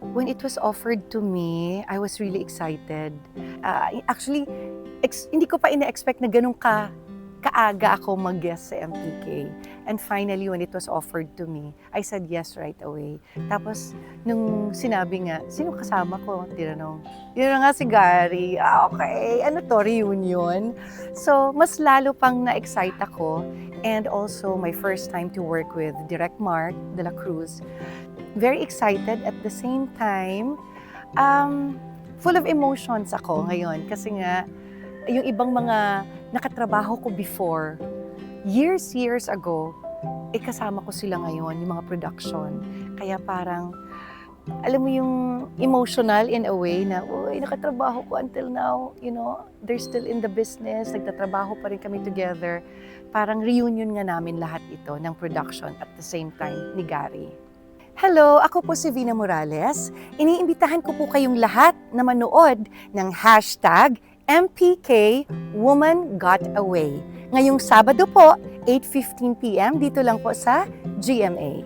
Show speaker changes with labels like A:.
A: When it was offered to me, I was really excited. Actually, hindi ko pa ina-expect na ganun kaaga ako mag-guest sa MPK. And finally, when it was offered to me, I said yes right away. Tapos, nung sinabi nga, sino kasama ko? Tinanong. Yun na nga si Gary. Okay, ano to, reunion? So, mas lalo pang na-excite ako. And also, my first time to work with Direct Mark de la Cruz. Very excited at the same time, full of emotions ako ngayon. Kasi nga, yung ibang mga nakatrabaho ko before, years ago, kasama ko sila ngayon, yung mga production. Kaya parang, alam mo yung emotional in a way na, uy, nakatrabaho ko until now, they're still in the business, nagtatrabaho pa rin kami together. Parang reunion nga namin lahat ito ng production at the same time ni Gary. Hello, ako po si Vina Morales. Iniimbitahan ko po kayong lahat na manood ng hashtag MPK Woman Got Away. Ngayong Sabado po, 8:15 p.m. dito lang po sa GMA.